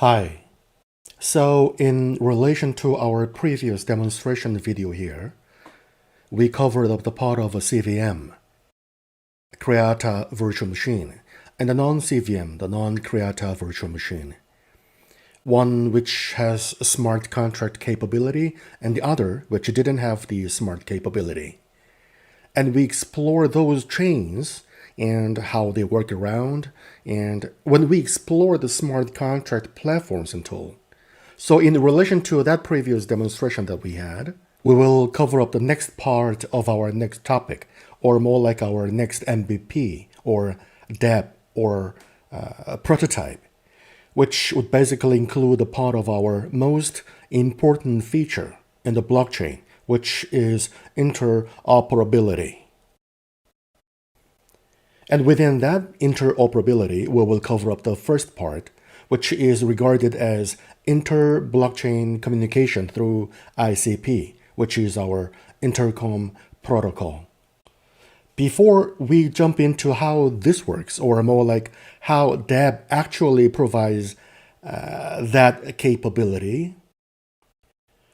Hi. So in relation to our previous demonstration video here, we covered up the part of a CVM, Creata virtual machine, and the non-CVM, the non-Creata virtual machine. One which has smart contract capability and the other which didn't have the smart capability. And we explore those chains and how they work around, and when we explore the smart contract platforms and tool. So in relation to that previous demonstration that we had, we will cover up the next part of our next topic, or more like our next MVP, or DApp, or prototype, which would basically include a part of our most important feature in the blockchain, which is interoperability. And within that interoperability, we will cover up the first part, which is regarded as inter-blockchain communication through ICP, which is our Intercom Protocol. Before we jump into how this works, or more like how DApp actually provides that capability,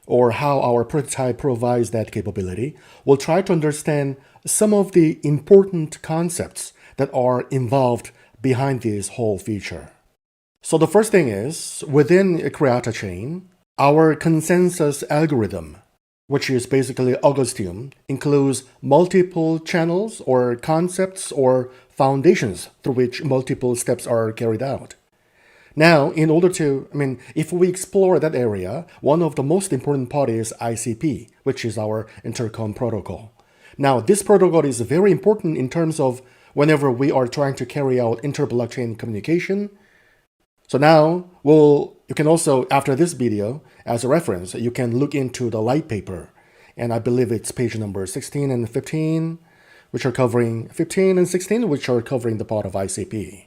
or how our prototype provides that capability, we'll try to understand some of the important concepts that are involved behind this whole feature. So the first thing is, within Creatachain, our consensus algorithm, which is basically Augustium, includes multiple channels or concepts or foundations through which multiple steps are carried out. Now, in order to, if we explore that area, one of the most important part is ICP, which is our Intercom Protocol. Now, this protocol is very important in terms of whenever we are trying to carry out inter-blockchain communication. So now, you can also, after this video, as a reference, you can look into the light paper. And I believe it's page number 16 and 15, which are covering 15 and 16, which are covering the part of ICP.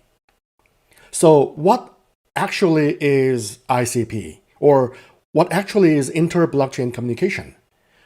So what actually is ICP, or what actually is inter-blockchain communication,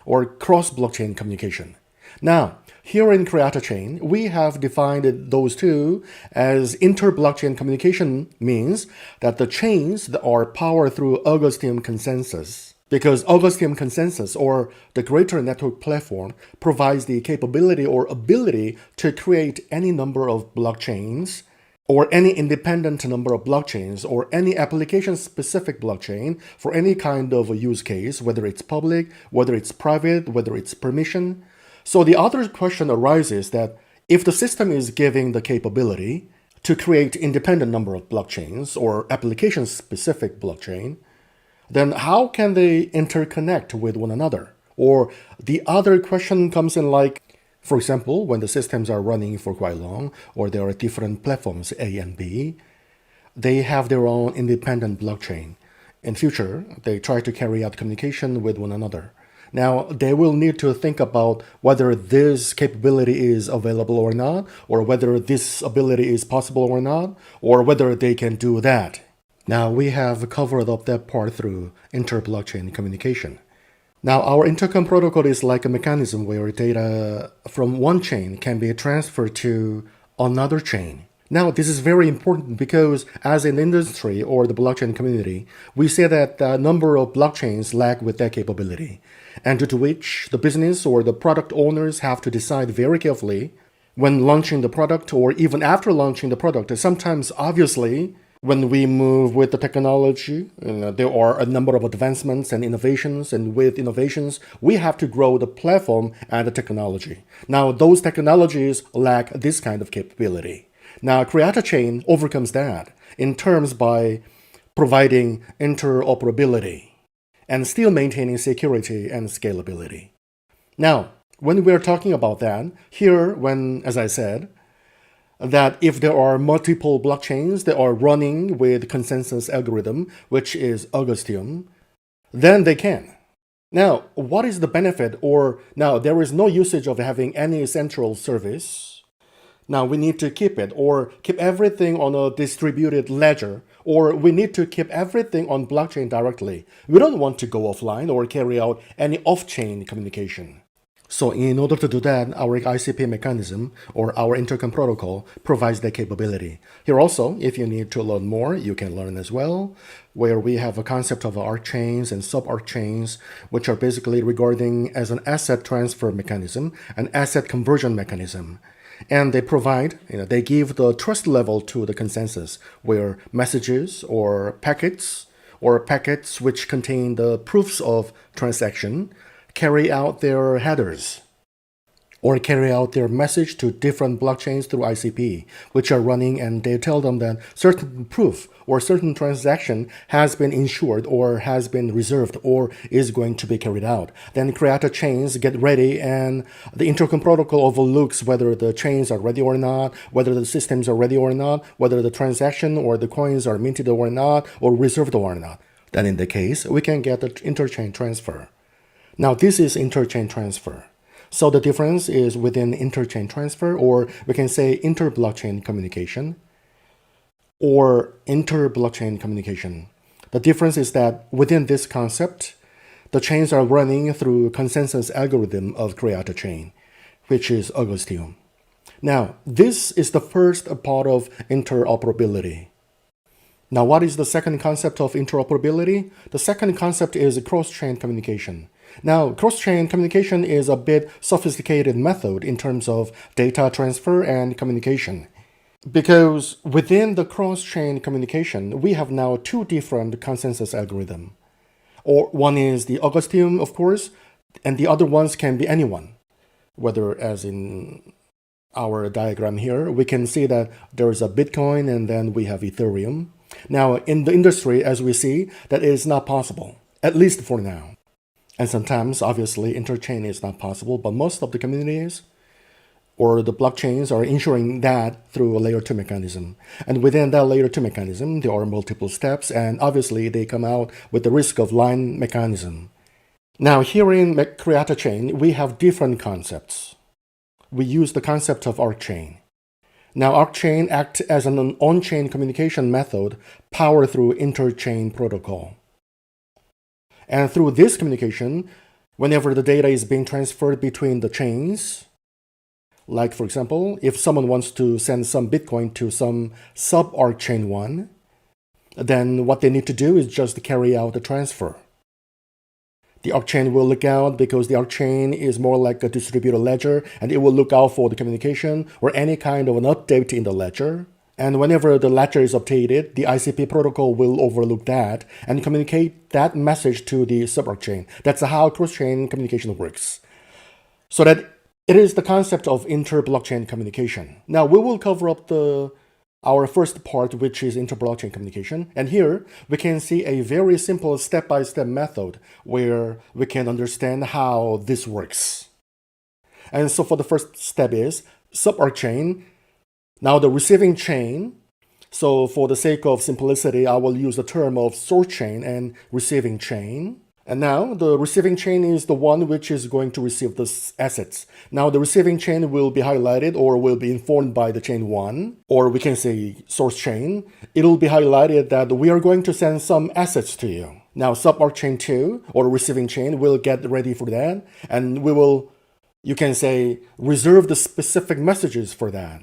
or cross-blockchain communication? Now, here in Creatachain, we have defined those two as inter-blockchain communication means that the chains that are powered through Augustium consensus, because Augustium consensus, or the greater network platform, provides the capability or ability to create any number of blockchains, or any independent number of blockchains, or any application-specific blockchain for any kind of a use case, whether it's public, whether it's private, whether it's permission. So the other question arises that if the system is giving the capability to create independent number of blockchains or application-specific blockchain, then how can they interconnect with one another? Or the other question comes in like, for example, when the systems are running for quite long, or there are different platforms A and B, they have their own independent blockchain. In future, they try to carry out communication with one another. Now, they will need to think about whether this capability is available or not, or whether this ability is possible or not, or whether they can do that. Now, we have covered up that part through inter-blockchain communication. Now, our Intercom protocol is like a mechanism where data from one chain can be transferred to another chain. Now, this is very important because as an industry or the blockchain community, we say that the number of blockchains lag with that capability, and due to which the business or the product owners have to decide very carefully when launching the product or even after launching the product. Sometimes, obviously, when we move with the technology, there are a number of advancements and innovations, and with innovations, we have to grow the platform and the technology. Now, those technologies lack this kind of capability. Now, Creatachain overcomes that in terms by providing interoperability and still maintaining security and scalability. Now, when we're talking about that, here, as I said, that if there are multiple blockchains that are running with consensus algorithm, which is Augustium, then they can. Now, what is the benefit? Now, there is no usage of having any central service. Now, we need to keep it, or keep everything on a distributed ledger, or we need to keep everything on blockchain directly. We don't want to go offline or carry out any off-chain communication. So in order to do that, our ICP mechanism or our Intercom protocol provides that capability. Here also, if you need to learn more, you can learn as well, where we have a concept of arc chains and sub-arc chains, which are basically regarding as an asset transfer mechanism, an asset conversion mechanism. And they provide, they give the trust level to the consensus, where messages or packets which contain the proofs of transaction carry out their headers or carry out their message to different blockchains through ICP, which are running, and they tell them that certain proof or certain transaction has been insured or has been reserved or is going to be carried out. Then Creatachains get ready, and the Intercom protocol overlooks whether the chains are ready or not, whether the systems are ready or not, whether the transaction or the coins are minted or not, or reserved or not. Then in the case, we can get the interchain transfer. Now this is interchain transfer. So the difference is within interchain transfer, or we can say inter-blockchain communication or inter-blockchain communication. The difference is that within this concept, the chains are running through consensus algorithm of Creatachain, which is Augustium. Now, this is the first part of interoperability. Now, what is the second concept of interoperability? The second concept is cross-chain communication. Now, cross-chain communication is a bit sophisticated method in terms of data transfer and communication. Because within the cross-chain communication, we have now two different consensus algorithms. Or one is the Augustium, of course, and the other ones can be anyone. Whether, as in our diagram here, we can see that there is a Bitcoin and then we have Ethereum. Now, in the industry, as we see, that is not possible, at least for now. And sometimes, obviously, interchain is not possible, but most of the communities or the blockchains are ensuring that through a layer 2 mechanism. And within that layer 2 mechanism, there are multiple steps, and obviously they come out with the risk of line mechanism. Now, here in Creatachain, we have different concepts. We use the concept of arc chain. Now, arc chain acts as an on-chain communication method powered through interchain protocol. And through this communication, whenever the data is being transferred between the chains, like for example, if someone wants to send some Bitcoin to some sub-arc chain 1, then what they need to do is just carry out the transfer. The arc chain will look out, because the arc chain is more like a distributed ledger, and it will look out for the communication or any kind of an update in the ledger. And whenever the ledger is updated, the ICP protocol will overlook that and communicate that message to the sub-arc chain. That's how cross-chain communication works. So that it is the concept of inter-blockchain communication. Now we will cover up our first part, which is inter-blockchain communication. And here we can see a very simple step-by-step method where we can understand how this works. And so for the first step is sub-arc chain. Now the receiving chain, so for the sake of simplicity, I will use the term of source chain and receiving chain. And now the receiving chain is the one which is going to receive the assets. Now the receiving chain will be highlighted or will be informed by the chain 1, or we can say source chain. It will be highlighted that we are going to send some assets to you. Now sub-arc chain 2 or receiving chain will get ready for that, and we will, you can say, reserve the specific messages for that.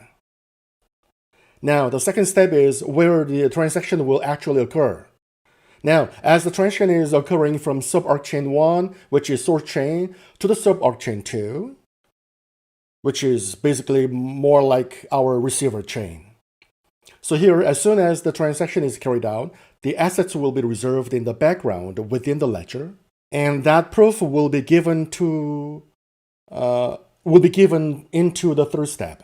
Now, the second step is where the transaction will actually occur. Now, as the transaction is occurring from sub-arc chain 1, which is source chain, to the sub-arc chain 2, which is basically more like our receiver chain. So here, as soon as the transaction is carried out, the assets will be reserved in the background within the ledger, and that proof will be given into the third step,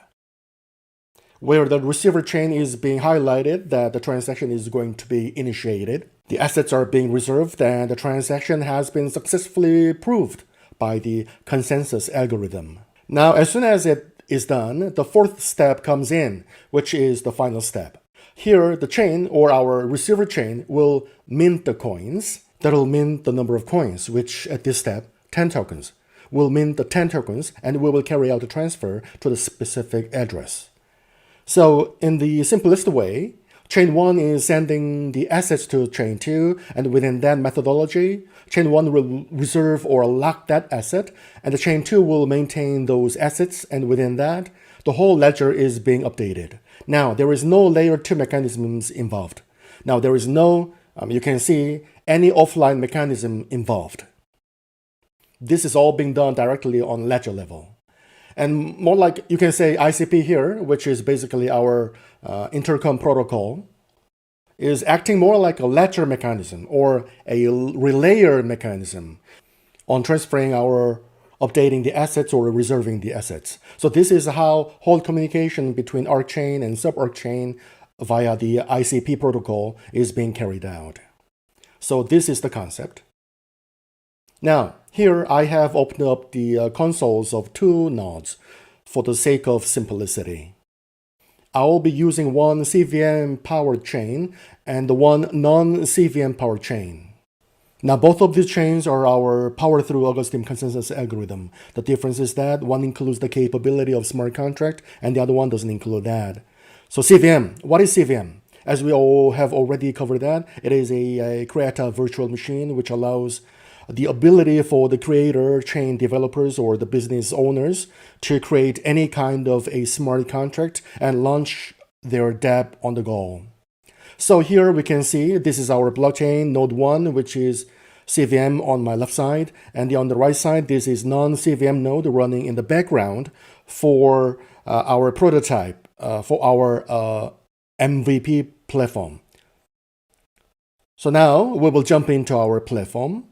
where the receiver chain is being highlighted that the transaction is going to be initiated. The assets are being reserved and the transaction has been successfully proved by the consensus algorithm. Now, as soon as it is done, the fourth step comes in, which is the final step. Here, the chain or our receiver chain will mint the coins. That will mint the number of coins, which at this step, 10 tokens. We'll mint the 10 tokens and we will carry out the transfer to the specific address. So in the simplest way, Chain 1 is sending the assets to chain 2, and within that methodology, chain 1 will reserve or lock that asset, and the chain 2 will maintain those assets, and within that, the whole ledger is being updated. Now, there is no layer 2 mechanisms involved. Now, there is no, you can see, any offline mechanism involved. This is all being done directly on ledger level. And more like, you can say ICP here, which is basically our Intercom Protocol, is acting more like a ledger mechanism or a relayer mechanism on transferring our updating the assets or reserving the assets. So this is how whole communication between ARC chain and sub-ARC chain via the ICP protocol is being carried out. So this is the concept. Now, here I have opened up the consoles of two nodes for the sake of simplicity. I will be using one CVM powered chain and one non-CVM powered chain. Now, both of these chains are our power through Augustine consensus algorithm. The difference is that one includes the capability of smart contract and the other one doesn't include that. So CVM, what is CVM? As we all have already covered that, it is a Creata virtual machine which allows the ability for the Creatachain developers or the business owners to create any kind of a smart contract and launch their dApp on the go. So here we can see this is our blockchain node 1, which is CVM on my left side, and on the right side this is non-CVM node running in the background for our prototype, for our MVP platform. So now we will jump into our platform.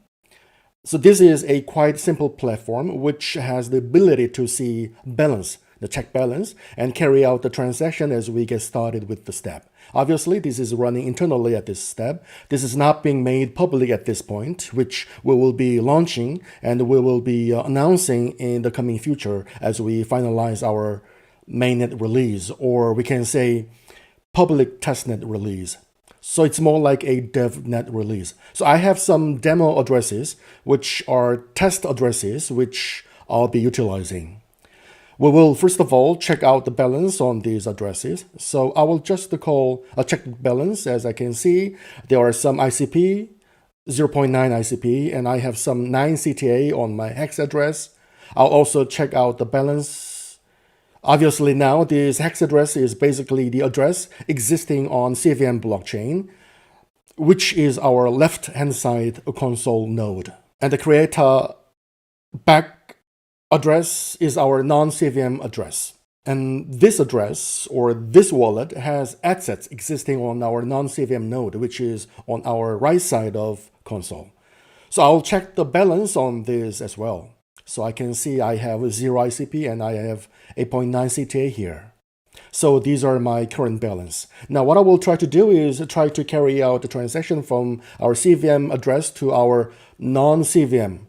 So this is a quite simple platform which has the ability to see balance, the check balance, and carry out the transaction as we get started with the step. Obviously, this is running internally at this step. This is not being made public at this point, which we will be launching and we will be announcing in the coming future as we finalize our mainnet release, or we can say public testnet release. So it's more like a DevNet release. So I have some demo addresses, which are test addresses, which I'll be utilizing. We will first of all check out the balance on these addresses. So I will just call a check balance. As I can see, there are some ICP, 0.9 ICP, and I have some 9 CTA on my hex address. I'll also check out the balance. Obviously now this hex address is basically the address existing on CVM blockchain, which is our left-hand side console node. And the Creata back address is our non-CVM address. And this address or this wallet has assets existing on our non-CVM node, which is on our right side of console. So I'll check the balance on this as well. So I can see I have 0 ICP and I have 8.9 CTA here. So these are my current balance. Now what I will try to do is try to carry out the transaction from our CVM address to our non-CVM.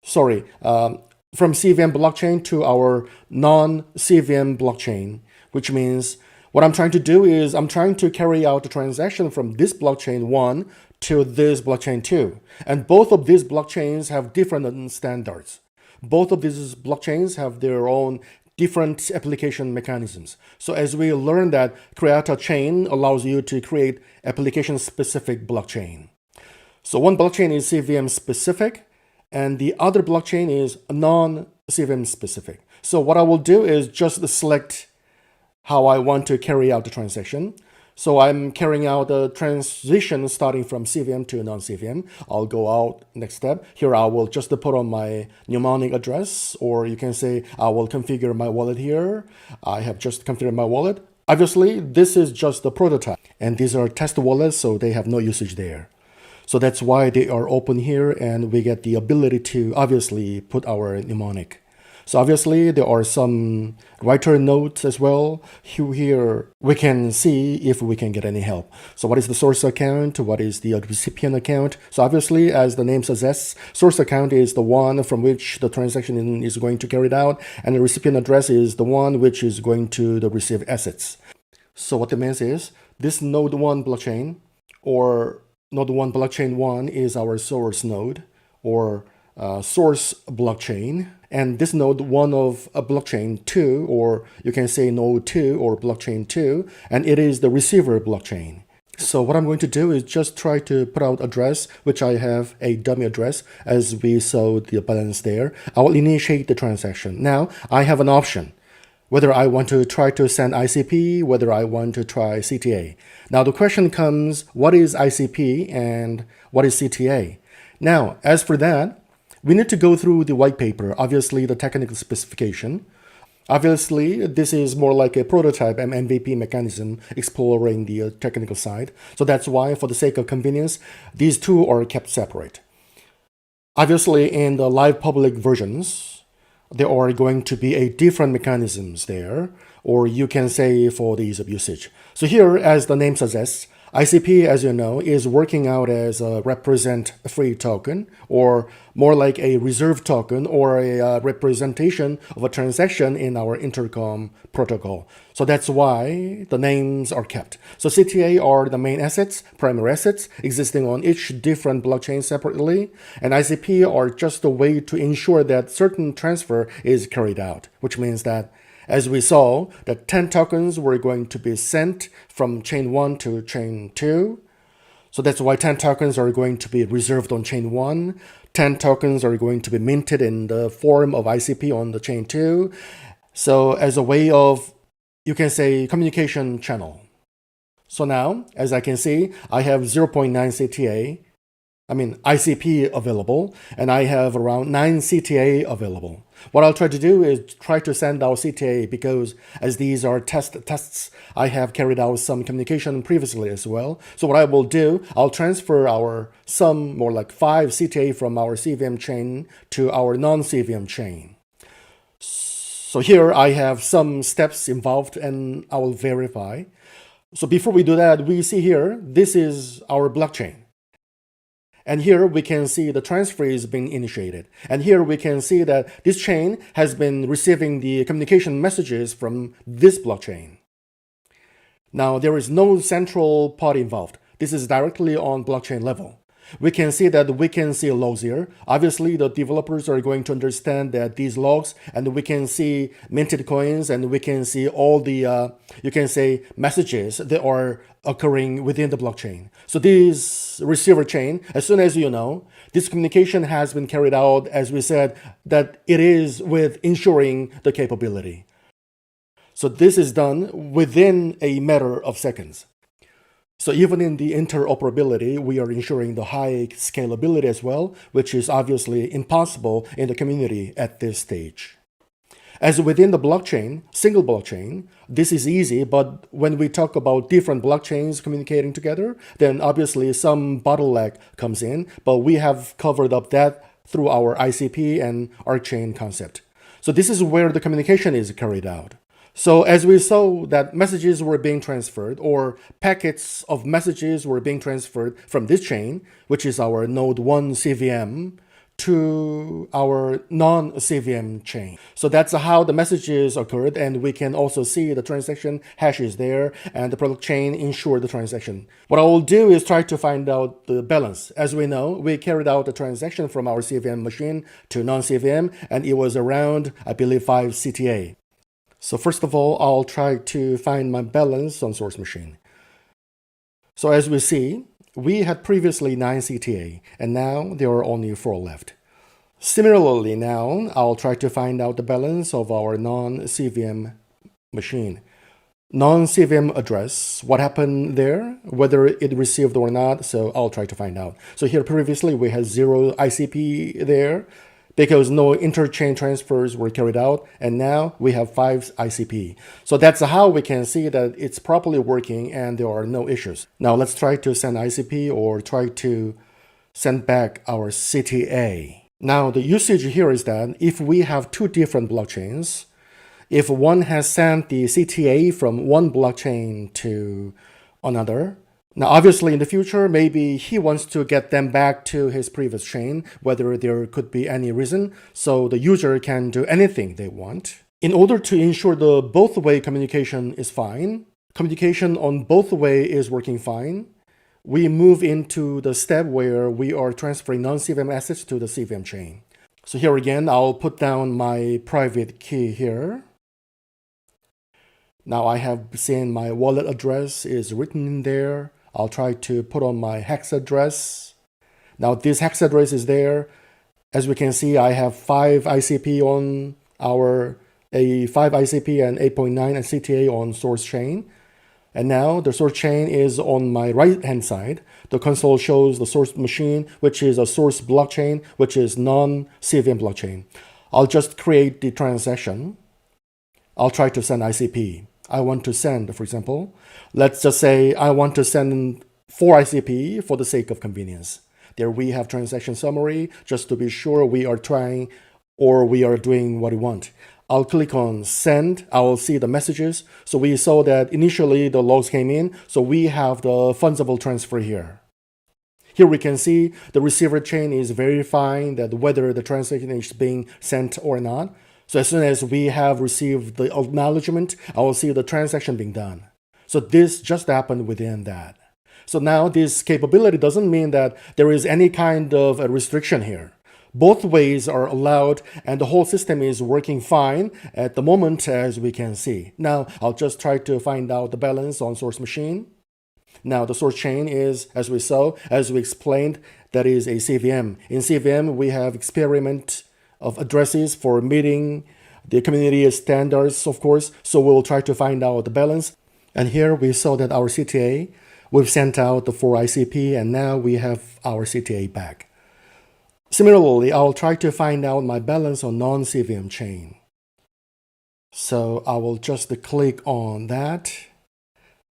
From CVM blockchain to our non-CVM blockchain, which means what I'm trying to do is I'm trying to carry out the transaction from this blockchain 1 to this blockchain 2. And both of these blockchains have different standards. Both of these blockchains have their own different application mechanisms. So as we learn that Creatachain allows you to create application-specific blockchain. So one blockchain is CVM specific, and the other blockchain is non-CVM specific. So what I will do is just select how I want to carry out the transaction. So I'm carrying out the transition starting from CVM to non-CVM. I'll go out next step. Here I will just put on my mnemonic address, or you can say I will configure my wallet here. I have just configured my wallet. Obviously, this is just the prototype, and these are test wallets, so they have no usage there. So that's why they are open here, and we get the ability to obviously put our mnemonic. So obviously there are some writer notes as well. Here we can see if we can get any help. So what is the source account? What is the recipient account? So obviously, as the name suggests, source account is the one from which the transaction is going to carry out, and the recipient address is the one which is going to receive assets. So what it means is this node 1 blockchain, or node 1 blockchain 1 is our source node, or source blockchain, and this node 1 of a blockchain 2, or you can say node 2 or blockchain 2, and it is the receiver blockchain. So what I'm going to do is just try to put out address, which I have a dummy address as we saw the balance there. I will initiate the transaction. Now I have an option, whether I want to try to send ICP, whether I want to try CTA. Now the question comes, what is ICP and what is CTA? Now, as for that, we need to go through the white paper, obviously the technical specification. Obviously, this is more like a prototype and MVP mechanism exploring the technical side. So that's why, for the sake of convenience, these two are kept separate. Obviously, in the live public versions, there are going to be a different mechanisms there, or you can say for the ease of usage. So here, as the name suggests, ICP, as you know, is working out as a represent-free token, or more like a reserve token, or a representation of a transaction in our Intercom Protocol. So that's why the names are kept. So CTA are the main assets, primary assets, existing on each different blockchain separately, and ICP are just a way to ensure that certain transfer is carried out, which means that as we saw, that 10 tokens were going to be sent from chain 1 to chain 2. So that's why 10 tokens are going to be reserved on chain 1. 10 tokens are going to be minted in the form of ICP on the chain 2. So as a way of, you can say, communication channel. So now, as I can see, I have 0.9 ICP available, and I have around 9 CTA available. What I'll try to do is try to send out CTA because as these are tests, I have carried out some communication previously as well. So what I will do, I'll transfer some more like 5 CTA from our CVM chain to our non-CVM chain. So here I have some steps involved and I will verify. So before we do that, we see here, this is our blockchain. And here we can see the transfer is being initiated. And here we can see that this chain has been receiving the communication messages from this blockchain. Now, there is no central party involved. This is directly on blockchain level. We can see that we can see logs here. Obviously, the developers are going to understand that these logs, and we can see minted coins, and we can see all the, you can say, messages that are occurring within the blockchain. So this receiver chain, as soon as you know, this communication has been carried out, as we said, that it is with ensuring the capability. So this is done within a matter of seconds. So even in the interoperability, we are ensuring the high scalability as well, which is obviously impossible in the community at this stage. As within the blockchain, single blockchain, this is easy, but when we talk about different blockchains communicating together, then obviously some bottleneck comes in, but we have covered up that through our ICP and ArcChain concept. So this is where the communication is carried out. So as we saw that messages were being transferred, or packets of messages were being transferred from this chain, which is our node 1 CVM, to our non-CVM chain. So that's how the messages occurred, and we can also see the transaction hashes there, and the blockchain ensure the transaction. What I will do is try to find out the balance. As we know, we carried out the transaction from our CVM machine to non-CVM, and it was around, I believe, 5 CTA. So first of all, I'll try to find my balance on source machine. So as we see, we had previously 9 CTA, and now there are only 4 left. Similarly, now I'll try to find out the balance of our non-CVM machine. Non-CVM address, what happened there, whether it received or not, so I'll try to find out. So here previously we had 0 ICP there, because no interchain transfers were carried out, and now we have 5 ICP. So that's how we can see that it's properly working and there are no issues. Now let's try to send ICP or try to send back our CTA. Now the usage here is that if we have 2 different blockchains, if one has sent the CTA from one blockchain to another, now, obviously, in the future, maybe he wants to get them back to his previous chain, whether there could be any reason, so the user can do anything they want. In order to ensure the both-way communication is fine, communication on both-way is working fine, we move into the step where we are transferring non-CVM assets to the CVM chain. So here again, I'll put down my private key here. Now I have seen my wallet address is written in there. I'll try to put on my hex address. Now this hex address is there. As we can see, I have 5 ICP on our 5 ICP and 8.9 and CTA on source chain. And now the source chain is on my right-hand side. The console shows the source machine, which is a source blockchain, which is non-CVM blockchain. I'll just create the transaction. I'll try to send ICP. I want to send, for example, let's just say I want to send 4 ICP for the sake of convenience. There we have transaction summary, just to be sure we are trying or we are doing what we want. I'll click on send. I will see the messages. So we saw that initially the logs came in. So we have the fungible transfer here. Here we can see the receiver chain is verifying that whether the transaction is being sent or not. So as soon as we have received the acknowledgement, I will see the transaction being done. So this just happened within that. So now this capability doesn't mean that there is any kind of a restriction here. Both ways are allowed and the whole system is working fine at the moment, as we can see. Now I'll just try to find out the balance on source machine. Now the source chain is, as we saw, as we explained, that is a CVM. In CVM, we have experiment of addresses for meeting the community standards, of course. So we'll try to find out the balance. And here we saw that our CTA, we've sent out the 4 ICP and now we have our CTA back. Similarly, I'll try to find out my balance on non-CVM chain. So I will just click on that.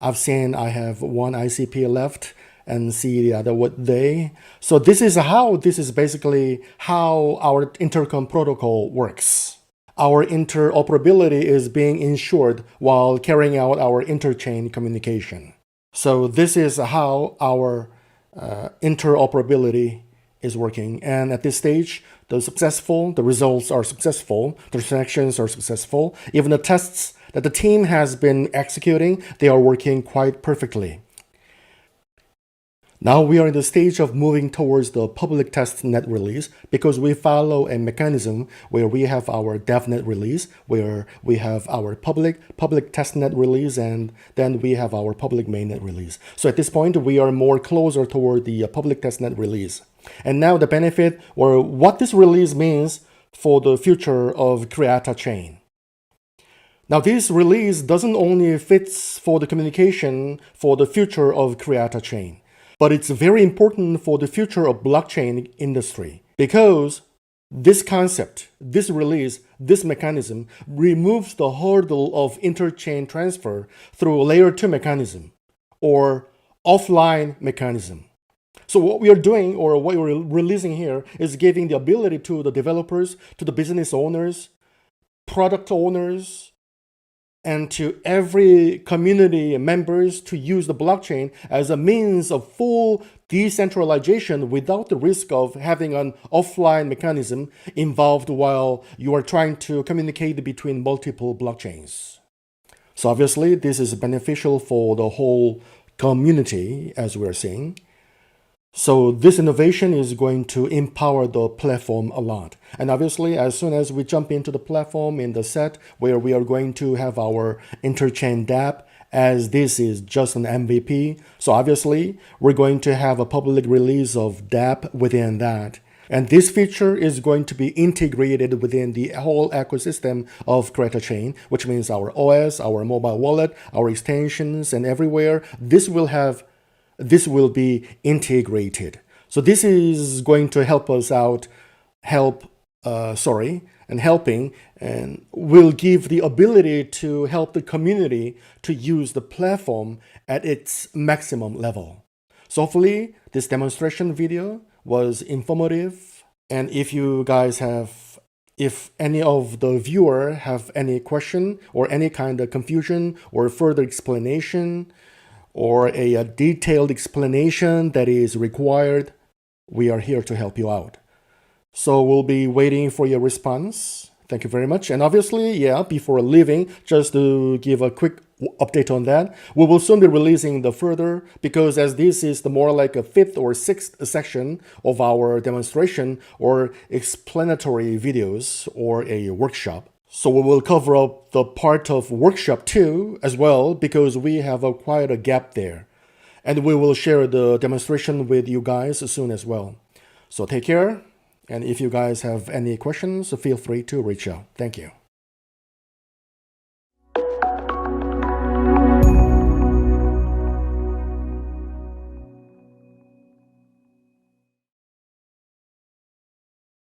I've seen I have 1 ICP left and see the other day. So this is basically how our Intercom protocol works. Our interoperability is being ensured while carrying out our interchain communication. So this is how our interoperability is working. And at this stage, the results are successful, the transactions are successful. Even the tests that the team has been executing, they are working quite perfectly. Now we are in the stage of moving towards the public testnet release because we follow a mechanism where we have our devnet release, where we have our public testnet release, and then we have our public mainnet release. So at this point, we are more closer toward the public testnet release. And now the benefit or what this release means for the future of Creatachain. Now this release doesn't only fits for the communication for the future of Creatachain, but it's very important for the future of blockchain industry because this concept, this release, this mechanism removes the hurdle of interchain transfer through a layer 2 mechanism or offline mechanism. So what we are doing or what we're releasing here is giving the ability to the developers, to the business owners, product owners, and to every community members to use the blockchain as a means of full decentralization without the risk of having an offline mechanism involved while you are trying to communicate between multiple blockchains. So obviously this is beneficial for the whole community, as we're seeing. So this innovation is going to empower the platform a lot. And obviously, as soon as we jump into the platform in the set where we are going to have our interchain dApp, as this is just an MVP, so obviously we're going to have a public release of dApp within that. And this feature is going to be integrated within the whole ecosystem of Creatachain, which means our OS, our mobile wallet, our extensions, and everywhere. This will be integrated. So this is going to help us out, helping, and will give the ability to help the community to use the platform at its maximum level. So hopefully this demonstration video was informative. And if you guys if any of the viewer have any question or any kind of confusion or further explanation, or a detailed explanation that is required, we are here to help you out. So we'll be waiting for your response. Thank you very much. And obviously, before leaving, just to give a quick update on that, we will soon be releasing the further, because as this is the more like a 5th or 6th section of our demonstration or explanatory videos or a workshop. So we will cover up the part of workshop 2 as well, because we have quite a gap there. And we will share the demonstration with you guys soon as well. So take care. And if you guys have any questions, feel free to reach out. Thank you.